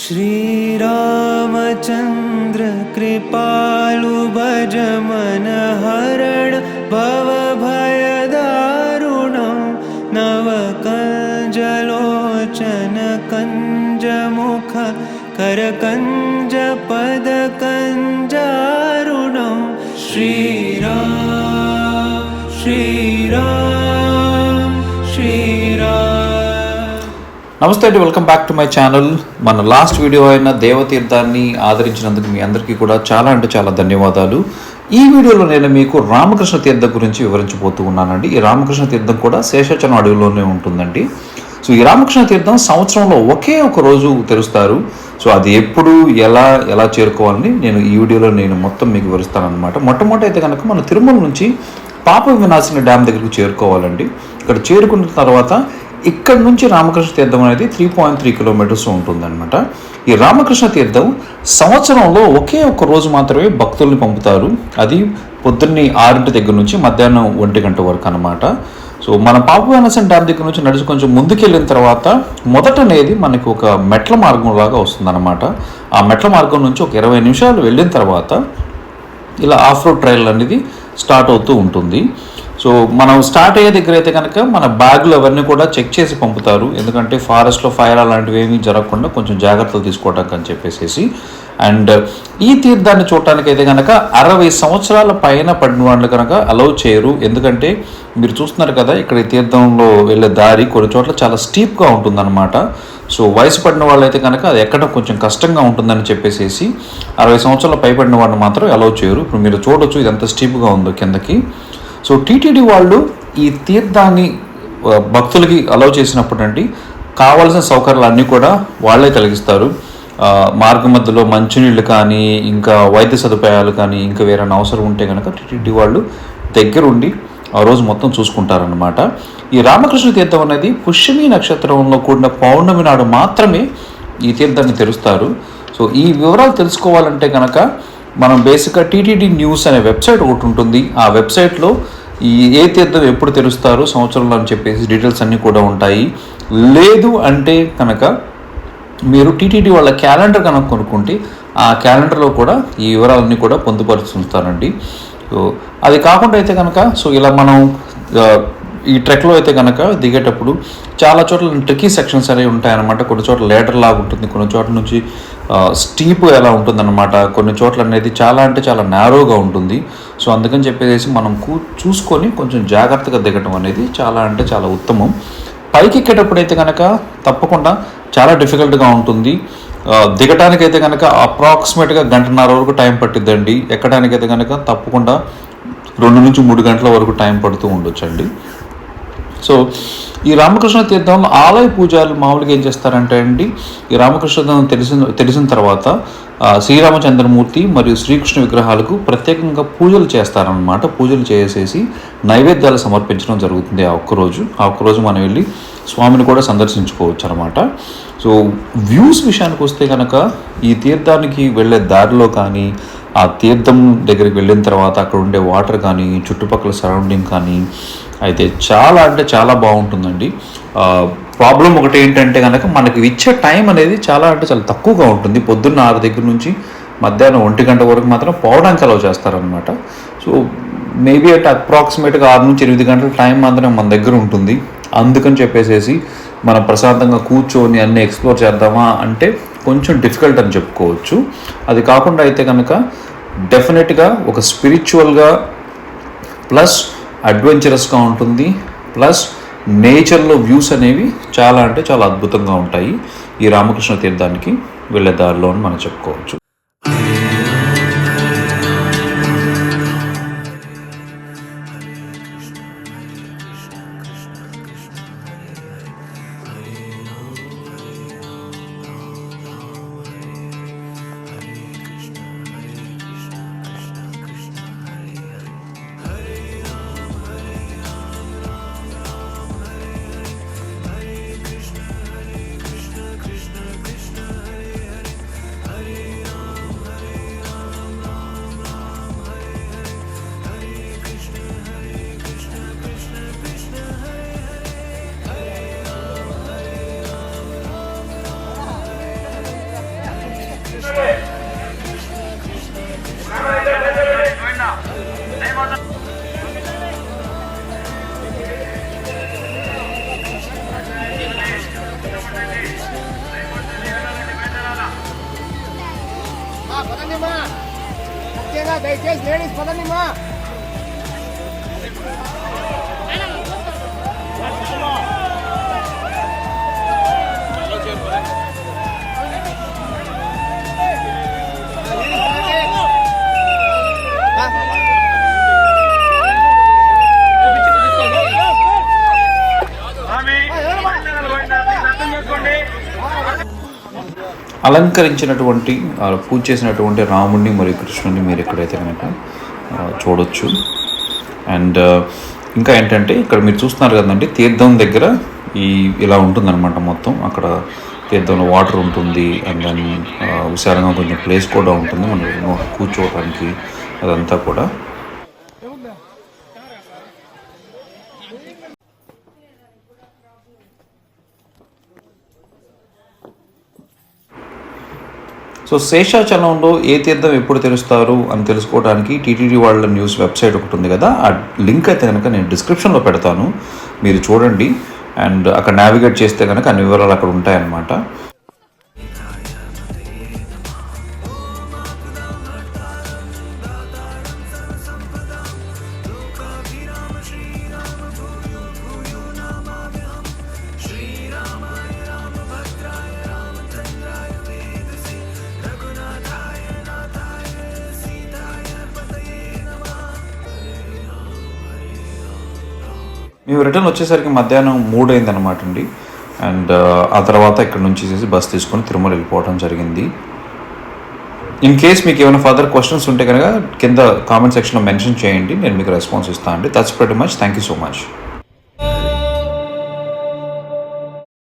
श्रीरामचन्द्र कृपालु भज मन हरण भव भयदारुणं नवकञ्जलोचन कञ्जमुख करकञ्ज पदकञ्जारुणं श्रीराम श्रीराम श्रीराम। నమస్తే అండి, welcome back to my channel. మన లాస్ట్ వీడియో అయిన దేవతీర్థాన్ని ఆదరించినందుకు మీ అందరికీ కూడా చాలా అంటే చాలా ధన్యవాదాలు. ఈ వీడియోలో నేను మీకు రామకృష్ణ తీర్థం గురించి వివరించబోతూ ఉన్నానండి. ఈ రామకృష్ణ తీర్థం కూడా శేషాచలం అడవిలోనే ఉంటుందండి. సో ఈ రామకృష్ణ తీర్థం సంవత్సరంలో ఒకే ఒక రోజు తెరుస్తారు. సో అది ఎప్పుడు ఎలా చేరుకోవాలని నేను ఈ వీడియోలో మొత్తం మీకు వివరిస్తాను అనమాట. మొట్టమొదటి అయితే కనుక మన తిరుమల నుంచి పాప వినాశిని డ్యామ్ దగ్గరికి చేరుకోవాలండి. ఇక్కడ చేరుకున్న తర్వాత ఇక్కడ నుంచి రామకృష్ణ తీర్థం అనేది 3.3 కిలోమీటర్స్ ఉంటుందన్నమాట. ఈ రామకృష్ణ తీర్థం సంవత్సరంలో ఒకే ఒక్క రోజు మాత్రమే భక్తుల్ని పంపుతారు. అది పొద్దున్నే 6 దగ్గర నుంచి మధ్యాహ్నం 1 గంట వరకు అనమాట. సో మన పాపవినాశనం డ్యామ్ దగ్గర నుంచి నడిచి కొంచెం ముందుకెళ్ళిన తర్వాత మొదట అనేది మనకి ఒక మెట్ల మార్గం లాగా వస్తుందన్నమాట. ఆ మెట్ల మార్గం నుంచి ఒక 20 నిమిషాలు వెళ్ళిన తర్వాత ఇలా ఆఫ్ రోడ్ ట్రైల్ అనేది స్టార్ట్ అవుతూ ఉంటుంది. సో మనం స్టార్ట్ అయ్యే దగ్గర అయితే కనుక మన బ్యాగులు అవన్నీ కూడా చెక్ చేసి పంపుతారు. ఎందుకంటే ఫారెస్ట్లో ఫైర్ అలాంటివి ఏమీ జరగకుండా కొంచెం జాగ్రత్తలు తీసుకోవడానికి అని చెప్పేసి. అండ్ ఈ తీర్థాన్ని చూడటానికి అయితే కనుక 60 సంవత్సరాల పైన పడిన వాళ్ళు కనుక అలౌ చేయరు. ఎందుకంటే మీరు చూస్తున్నారు కదా, ఇక్కడ ఈ తీర్థంలో వెళ్ళే దారి కొన్ని చోట్ల చాలా స్టీప్గా ఉంటుందన్నమాట. సో వయసు పడిన వాళ్ళు అయితే కనుక అది ఎక్కడం కొంచెం కష్టంగా ఉంటుందని చెప్పేసి 60 సంవత్సరాల పైబడిన వాళ్ళు మాత్రం అలౌ చేయరు. ఇప్పుడు మీరు చూడొచ్చు ఇది ఎంత స్టీప్గా ఉందో కిందకి. సో టీటీడీ వాళ్ళు ఈ తీర్థాన్ని భక్తులకి అలౌ చేసినప్పుడు అండి కావాల్సిన సౌకర్యాలు అన్నీ కూడా వాళ్ళే కలిగిస్తారు. మార్గ మధ్యలో మంచినీళ్ళు కానీ, ఇంకా వైద్య సదుపాయాలు కానీ, ఇంకా వేరే అవసరం ఉంటే కనుక టీటీడీ వాళ్ళు దగ్గరుండి ఆ రోజు మొత్తం చూసుకుంటారనమాట. ఈ రామకృష్ణ తీర్థం అనేది పుష్యమి నక్షత్రంలో కూడిన పౌర్ణమి నాడు మాత్రమే ఈ తీర్థాన్ని తెరుస్తారు. సో ఈ వివరాలు తెలుసుకోవాలంటే కనుక మనం బేసిక్గా టీటీడీ న్యూస్ అనే వెబ్సైట్ ఒకటి ఉంటుంది. ఆ వెబ్సైట్లో ఈ ఏ తీర్థం ఎప్పుడు తెరుస్తారు సంవత్సరంలో అని చెప్పేసి డీటెయిల్స్ అన్నీ కూడా ఉంటాయి. లేదు అంటే కనుక మీరు టీటీడీ వాళ్ళ క్యాలెండర్ కనుక కొనుక్కుంటే ఆ క్యాలెండర్లో కూడా ఈ వివరాలన్నీ కూడా పొందుపరుస్తుంటారండి. సో అది కాకుండా అయితే కనుక సో ఇలా మనం ఈ ట్రెక్లో అయితే కనుక దిగేటప్పుడు చాలా చోట్ల ట్రెక్కీ సెక్షన్స్ అనేవి ఉంటాయన్నమాట. కొన్ని చోట్ల లేడర్ లాగా ఉంటుంది, కొన్ని చోట్ల నుంచి స్టీప్ ఎలా ఉంటుందన్నమాట, కొన్ని చోట్ల అనేది చాలా అంటే చాలా నేరోగా ఉంటుంది. సో అందుకని చెప్పేసి మనం చూసుకొని కొంచెం జాగ్రత్తగా దిగటం అనేది చాలా అంటే చాలా ఉత్తమం. పైకి ఎక్కేటప్పుడు అయితే కనుక తప్పకుండా చాలా డిఫికల్ట్గా ఉంటుంది. దిగటానికైతే కనుక అప్రాక్సిమేట్గా 1.5 గంటల వరకు టైం పట్టిద్దండి. ఎక్కడానికైతే కనుక తప్పకుండా 2 నుంచి 3 గంటల వరకు టైం పడుతూ ఉండొచ్చండి. సో ఈ రామకృష్ణ తీర్థంలో ఆలయ పూజలు మామూలుగా ఏం చేస్తారంటే అండి, ఈ రామకృష్ణ తీర్థం తెలిసిన తర్వాత శ్రీరామచంద్రమూర్తి మరియు శ్రీకృష్ణ విగ్రహాలకు ప్రత్యేకంగా పూజలు చేస్తారనమాట. పూజలు చేసేసి నైవేద్యాలు సమర్పించడం జరుగుతుంది. ఆ ఒక్కరోజు మనం వెళ్ళి స్వామిని కూడా సందర్శించుకోవచ్చు అనమాట. సో వ్యూస్ విషయానికి వస్తే కనుక ఈ తీర్థానికి వెళ్ళే దారిలో కానీ, ఆ తీర్థం దగ్గరికి వెళ్ళిన తర్వాత అక్కడ ఉండే వాటర్ కానీ, చుట్టుపక్కల సరౌండింగ్ కానీ అయితే చాలా అంటే చాలా బాగుంటుందండి. ప్రాబ్లం ఒకటి ఏంటంటే కనుక మనకి ఇచ్చే టైం అనేది చాలా అంటే చాలా తక్కువగా ఉంటుంది. పొద్దున్న 6 దగ్గర నుంచి మధ్యాహ్నం 1 గంట వరకు మాత్రం పోవడానికి అలౌ చేస్తారనమాట. సో మేబీ అంటే అప్రాక్సిమేట్గా 6 నుంచి 8 గంటల టైం మాత్రం మన దగ్గర ఉంటుంది. అందుకని చెప్పేసి మనం ప్రశాంతంగా కూర్చొని అన్నీ ఎక్స్ప్లోర్ చేద్దామా అంటే కొంచెం డిఫికల్ట్ అని చెప్పుకోవచ్చు. అది కాకుండా అయితే కనుక డెఫినెట్గా ఒక స్పిరిచువల్గా ప్లస్ అడ్వెంచరస్గా ఉంటుంది. ప్లస్ నేచర్లో వ్యూస్ అనేవి చాలా అంటే చాలా అద్భుతంగా ఉంటాయి ఈ రామకృష్ణ తీర్థానికి వెళ్ళే దారిలో అని మనం చెప్పుకోవచ్చు. Hare దయచేసి లేడీస్ పదండి మా. అలంకరించినటువంటి పూజ చేసినటువంటి రాముడిని మరియు కృష్ణుడిని మీరు ఎక్కడైతే కనుక చూడొచ్చు. అండ్ ఇంకా ఏంటంటే ఇక్కడ మీరు చూస్తున్నారు కదండి, తీర్థం దగ్గర ఇలా ఉంటుందన్నమాట మొత్తం. అక్కడ తీర్థంలో వాటర్ ఉంటుంది, అండ్ దెన్ విశాలంగా కొంచెం ప్లేస్ కూడా ఉంటుంది మనం కూర్చోవడానికి, అదంతా కూడా. సో శేషాచలంలో ఏ తీర్థం ఎప్పుడు తెరుస్తారు అని తెలుసుకోవడానికి టీటీడీ వాళ్ళ న్యూస్ వెబ్సైట్ ఒకటి ఉంది కదా, ఆ లింక్ అయితే కనుక నేను డిస్క్రిప్షన్లో పెడతాను, మీరు చూడండి. అండ్ అక్కడ నావిగేట్ చేస్తే కనుక అన్ని వివరాలు అక్కడ ఉంటాయన్నమాట. మేము రిటర్న్ వచ్చేసరికి మధ్యాహ్నం 3 అయిందనమాట అండి. అండ్ ఆ తర్వాత ఇక్కడ నుంచి బస్ తీసుకొని తిరుమల వెళ్ళిపోవడం జరిగింది. ఇన్ కేస్ మీకు ఏమైనా ఫర్దర్ క్వశ్చన్స్ ఉంటే కనుక కింద కామెంట్ సెక్షన్లో మెన్షన్ చేయండి, నేను మీకు రెస్పాన్స్ ఇస్తాను అండి. That's pretty much. Thank you so much.